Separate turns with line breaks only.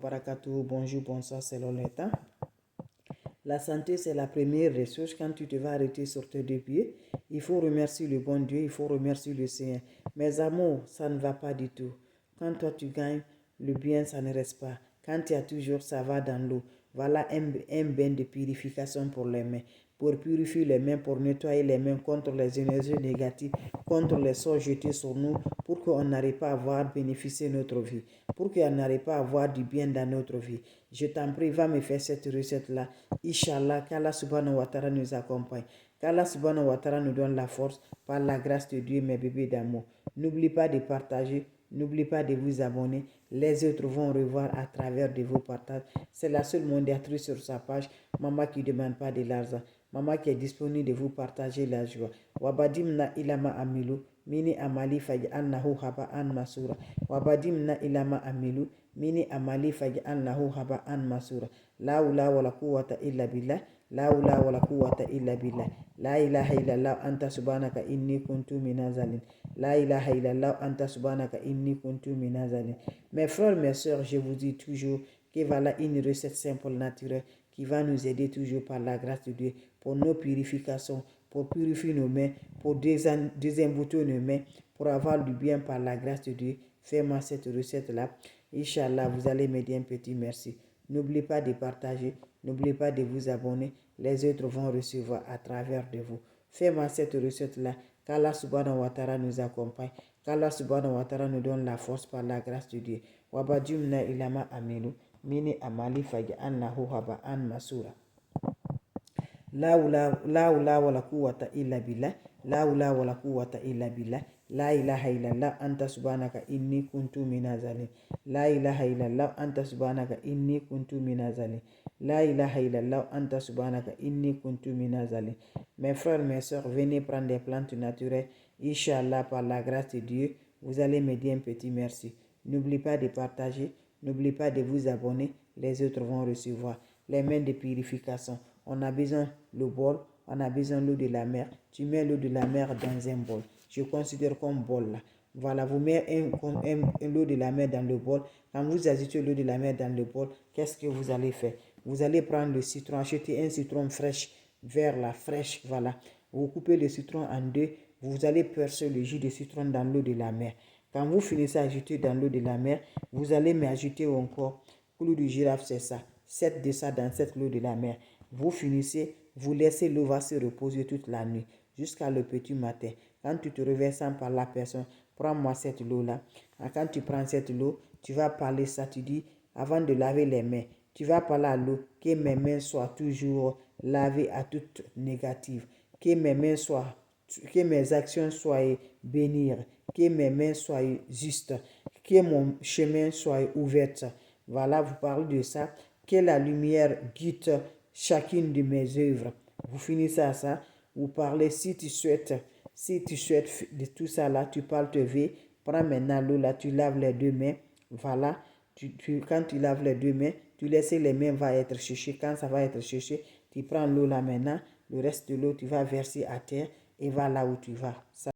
barakatuh. Bonjour, bonsoir, selon le temps. La santé, c'est la première ressource. Quand tu te vas arrêter sur tes deux pieds, il faut remercier le bon Dieu, il faut remercier le Seigneur. Mes amours, ça ne va pas du tout. Quand toi tu gagnes, le bien, ça ne reste pas. Quand tu as toujours, ça va dans l'eau. Voilà un bain de purification pour les mains. Pour purifier les mains, pour nettoyer les mains contre les énergies négatives, contre les sorts jetés sur nous, pour qu'on n'arrive pas à voir bénéficier notre vie, pour qu'on n'arrive pas à avoir du bien dans notre vie. Je t'en prie, va me faire cette recette-là. Inch'Allah, qu'Allah subhanahu wa ta'ala nous accompagne. Qu'Allah subhanahu wa ta'ala nous donne la force par la grâce de Dieu, mes bébés d'amour. N'oublie pas de partager, n'oublie pas de vous abonner. Les autres vont revoir à travers de vos partages. C'est la seule modératrice sur sa page, maman qui ne demande pas de l'argent. Maman qui est disponible de vous partager la joie. Wabadimna ilama amilu, mini amali faj'alnahu haba'an masura. Wabadimna ilama amilu, mini amali faj'alnahu haba'an masura. La hawla wala quwwata illa billah. La hawla wala quwwata illa billah. La ilaha illallah anta subhanaka inni kuntu minazalin. La ilaha illallah anta subhanaka inni kuntu minazalin. Mes frères, mes sœurs, je vous dis toujours que voilà une recette simple, naturelle, qui va nous aider toujours par la grâce de Dieu pour nos purifications, pour purifier nos mains, pour désembouter nos mains, pour avoir du bien par la grâce de Dieu. Fais-moi cette recette-là. Inch'Allah, vous allez m'aider un petit merci. N'oubliez pas de partager, n'oubliez pas de vous abonner. Les autres vont recevoir à travers de vous. Fais-moi cette recette-là. Qu'Allah subhanahu wa ta'ala nous accompagne. Qu'Allah subhanahu wa ta'ala nous donne la force par la grâce de Dieu. Wabadjumna ilama aminu. Mini amali faj'alnahu haba'an masura. La hawla wala quwwata illa billah. La hawla wala quwwata illa billah. La ilaha illallah anta subhanaka inni kuntu minazalin. La ilaha illallah anta subhanaka inni kuntu minazalin. La ilaha illallah anta subhanaka inni kuntu minazalin. Mes frères, mes sœurs, venez prendre des plantes naturelles. Inch'Allah, par la grâce de Dieu, vous allez me dire un petit merci. N'oubliez pas de partager, n'oubliez pas de vous abonner. Les autres vont recevoir les mains de purification. On a besoin le bol, on a besoin l'eau de la mer. Tu mets l'eau de la mer dans un bol. Je considère comme bol là. Voilà, vous mettez l'eau de la mer dans le bol. Quand vous ajoutez l'eau de la mer dans le bol, qu'est-ce que vous allez faire? Vous allez prendre le citron, acheter un citron fraîche, vert là, fraîche, voilà. Vous coupez le citron en deux, vous allez percer le jus de citron dans l'eau de la mer. Quand vous finissez à ajouter dans l'eau de la mer, vous allez m'ajouter encore clou de girafe, c'est ça. 7 de ça dans cette eau de la mer. Vous finissez, vous laissez l'eau va se reposer toute la nuit jusqu'à le petit matin. Quand tu te réveilles sans par la personne, prends-moi cette eau-là. Quand tu prends cette eau, tu vas parler ça, tu dis, avant de laver les mains, tu vas parler à l'eau, que mes mains soient toujours lavées à toute négative, que mes mains soient, que mes actions soient bénies, que mes mains soient justes, que mon chemin soit ouvert. Voilà, vous parlez de ça, que la lumière guide chacune de mes œuvres. Vous finissez à ça, vous parlez si tu souhaites de tout ça là, tu parles te vie, prends maintenant l'eau là, tu laves les deux mains, voilà, quand tu laves les deux mains, tu laisses les mains va être séchées, quand ça va être séché, tu prends l'eau là maintenant, le reste de l'eau tu vas verser à terre et va là où tu vas. Ça